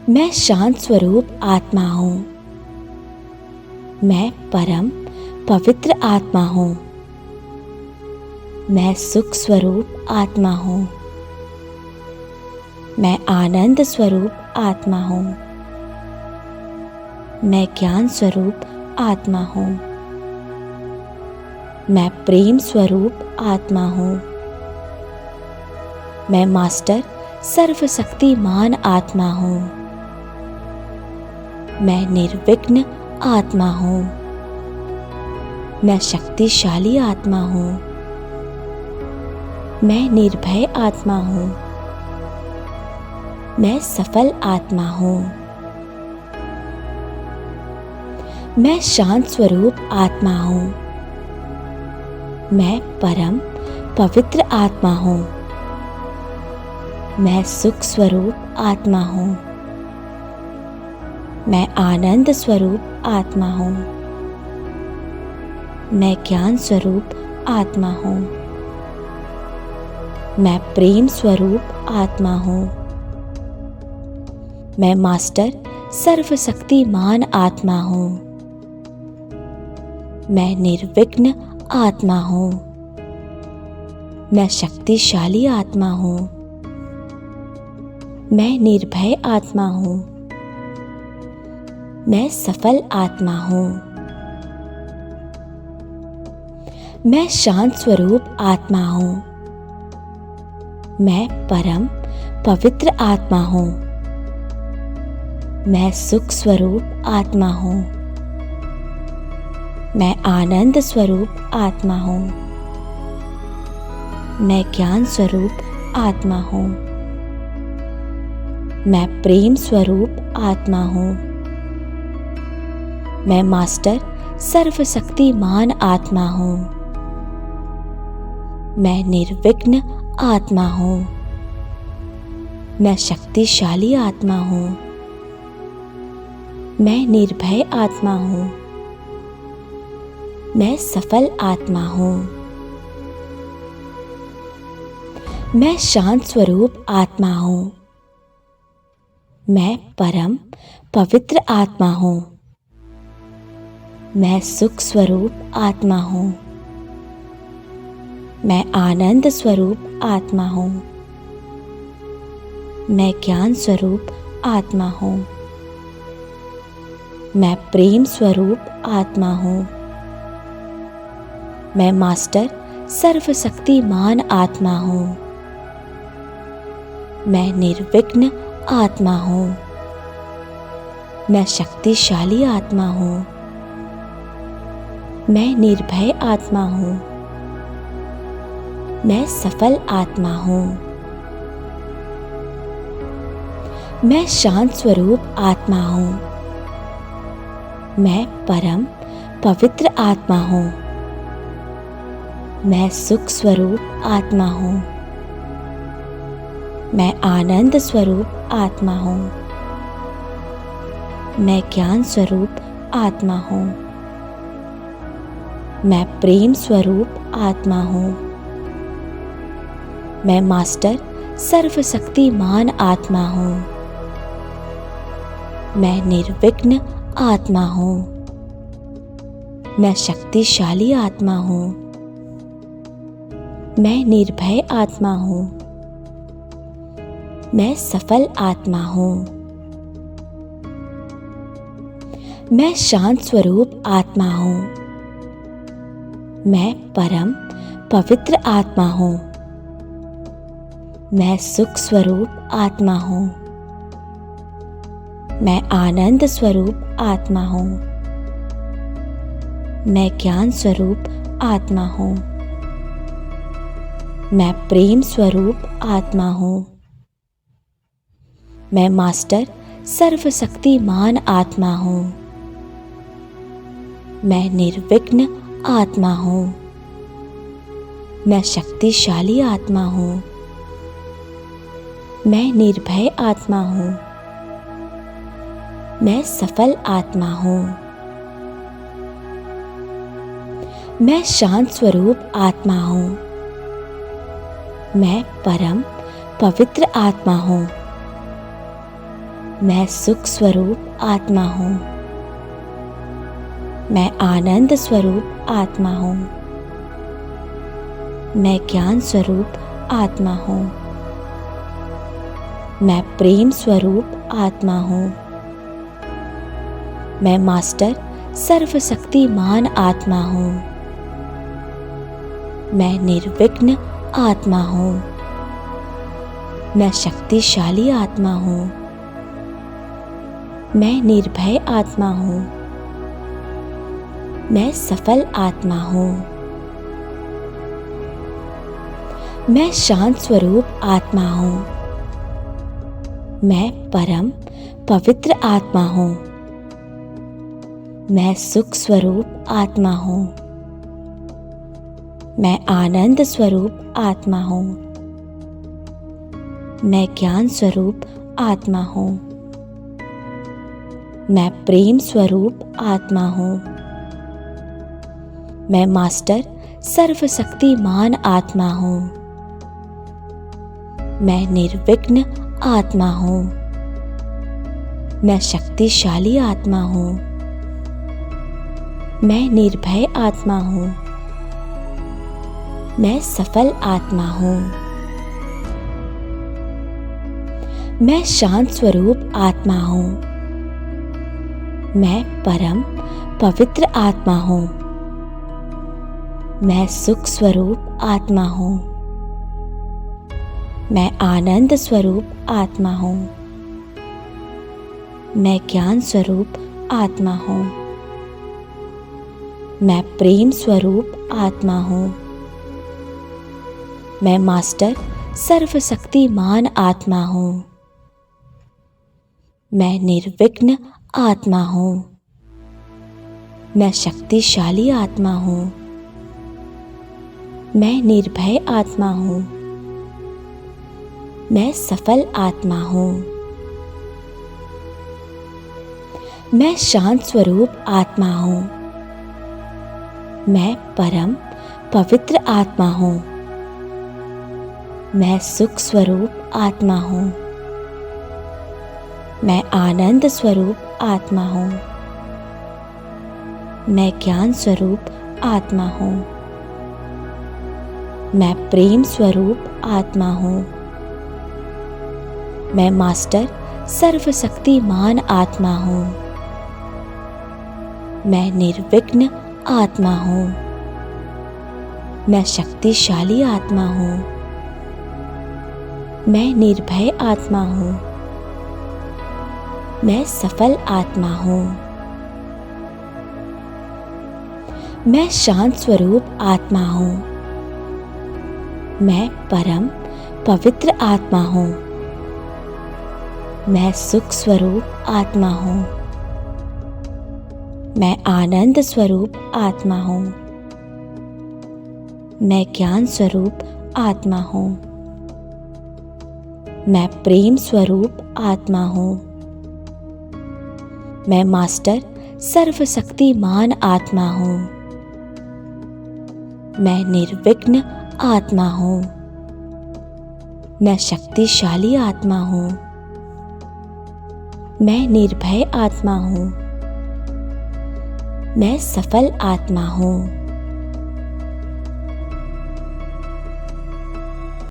मैं शांत स्वरूप आत्मा हूँ। मैं परम पवित्र आत्मा हूँ। मैं सुख स्वरूप आत्मा हूँ। मैं आनंद स्वरूप आत्मा हूँ। मैं ज्ञान स्वरूप आत्मा हूँ। मैं प्रेम स्वरूप आत्मा हूँ। मैं मास्टर सर्वशक्तिमान आत्मा हूँ। मैं निर्विघ्न आत्मा हूँ। मैं शक्तिशाली आत्मा हूँ। मैं निर्भय आत्मा हूँ। मैं सफल आत्मा हूँ। मैं शांत स्वरूप आत्मा हूँ। मैं परम पवित्र आत्मा हूँ। मैं सुख स्वरूप आत्मा हूँ। मैं आनंद स्वरूप आत्मा हूँ। मैं ज्ञान स्वरूप आत्मा हूँ। मैं प्रेम स्वरूप आत्मा हूँ। मैं मास्टर सर्वशक्तिमान आत्मा हूँ। मैं निर्विघ्न आत्मा हूँ। मैं शक्तिशाली आत्मा हूँ। मैं निर्भय आत्मा हूँ। मैं सफल आत्मा हूँ। मैं शांत स्वरूप आत्मा हूँ। मैं परम पवित्र आत्मा हूँ। मैं सुख स्वरूप आत्मा हूँ। मैं आनंद स्वरूप आत्मा हूँ। मैं ज्ञान स्वरूप आत्मा हूँ। मैं प्रेम स्वरूप आत्मा हूँ। मैं मास्टर सर्वशक्तिमान आत्मा हूँ। मैं निर्विघ्न आत्मा हूँ। मैं शक्तिशाली आत्मा हूँ। मैं निर्भय आत्मा हूँ। मैं सफल आत्मा हूँ। मैं शांत स्वरूप आत्मा हूँ। मैं परम पवित्र आत्मा हूँ। मैं सुख स्वरूप आत्मा हूँ। मैं आनंद स्वरूप आत्मा हूँ। मैं ज्ञान स्वरूप आत्मा हूँ। मैं प्रेम स्वरूप आत्मा हूँ। मैं मास्टर सर्वशक्तिमान आत्मा हूँ। मैं निर्विघ्न आत्मा हूँ। मैं शक्तिशाली आत्मा हूँ। मैं निर्भय आत्मा हूँ। मैं सफल आत्मा हूँ। मैं शांत स्वरूप आत्मा हूँ। मैं परम पवित्र आत्मा हूँ। मैं सुख स्वरूप आत्मा हूँ। मैं आनंद स्वरूप आत्मा हूँ। मैं ज्ञान स्वरूप आत्मा हूँ। मैं प्रेम स्वरूप आत्मा हूँ। मैं मास्टर सर्वशक्तिमान आत्मा हूँ। मैं निर्विघ्न आत्मा हूँ। मैं शक्तिशाली आत्मा हूँ। मैं निर्भय आत्मा हूँ। मैं सफल आत्मा हूँ। मैं शांत स्वरूप आत्मा हूँ। मैं परम पवित्र आत्मा हूँ। मैं सुख स्वरूप आत्मा हूँ। मैं आनंद स्वरूप आत्मा हूँ। मैं ज्ञान स्वरूप आत्मा हूँ। मैं प्रेम स्वरूप आत्मा हूँ। मैं मास्टर सर्वशक्तिमान आत्मा हूँ। मैं निर्विघ्न आत्मा हूँ। मैं शक्तिशाली आत्मा हूँ। मैं निर्भय आत्मा हूँ। मैं सफल आत्मा हूँ। मैं शांत स्वरूप आत्मा हूँ। मैं परम पवित्र आत्मा हूँ। मैं सुख स्वरूप आत्मा हूँ। मैं आनंद स्वरूप आत्मा हूँ। मैं ज्ञान स्वरूप आत्मा हूँ। मैं प्रेम स्वरूप आत्मा हूँ। मैं मास्टर सर्वशक्तिमान आत्मा हूँ। मैं निर्विघ्न आत्मा हूँ। मैं शक्तिशाली आत्मा हूँ। मैं निर्भय आत्मा हूँ। मैं सफल आत्मा हूँ। मैं शांत स्वरूप आत्मा हूँ। मैं परम पवित्र आत्मा हूँ। मैं सुख स्वरूप आत्मा हूँ। मैं आनंद स्वरूप आत्मा हूँ। मैं ज्ञान स्वरूप आत्मा हूँ। मैं प्रेम स्वरूप आत्मा हूँ। मैं मास्टर सर्वशक्तिमान आत्मा हूँ। मैं निर्विघ्न आत्मा हूँ। मैं शक्तिशाली आत्मा हूँ। मैं निर्भय आत्मा हूँ। मैं सफल आत्मा हूँ। मैं शांत स्वरूप आत्मा हूँ। मैं परम पवित्र आत्मा हूँ। मैं सुख स्वरूप आत्मा हूँ। मैं आनंद स्वरूप आत्मा हूँ। मैं ज्ञान स्वरूप आत्मा हूँ। मैं प्रेम स्वरूप आत्मा हूँ। मैं मास्टर सर्वशक्तिमान आत्मा हूँ। मैं निर्विघ्न आत्मा हूँ। मैं शक्तिशाली आत्मा हूँ। मैं निर्भय आत्मा हूँ। मैं सफल आत्मा हूँ। मैं शांत स्वरूप आत्मा हूँ। मैं परम पवित्र आत्मा हूँ। मैं सुख स्वरूप आत्मा हूँ। मैं आनंद स्वरूप आत्मा हूँ। मैं ज्ञान स्वरूप आत्मा हूँ। मैं प्रेम स्वरूप आत्मा हूँ। मैं मास्टर सर्वशक्तिमान आत्मा हूँ। मैं निर्विघ्न आत्मा हूँ। मैं शक्तिशाली आत्मा हूँ। मैं निर्भय आत्मा हूँ। मैं सफल आत्मा हूँ। मैं शांत स्वरूप आत्मा हूँ। मैं परम पवित्र आत्मा हूँ। मैं सुख स्वरूप आत्मा हूँ। मैं आनंद स्वरूप आत्मा हूँ। मैं ज्ञान स्वरूप आत्मा हूँ। मैं प्रेम स्वरूप आत्मा हूँ। मैं मास्टर सर्वशक्तिमान आत्मा हूँ। मैं निर्विघ्न आत्मा हूँ। मैं शक्तिशाली आत्मा हूँ। मैं निर्भय आत्मा हूँ। मैं सफल आत्मा हूँ।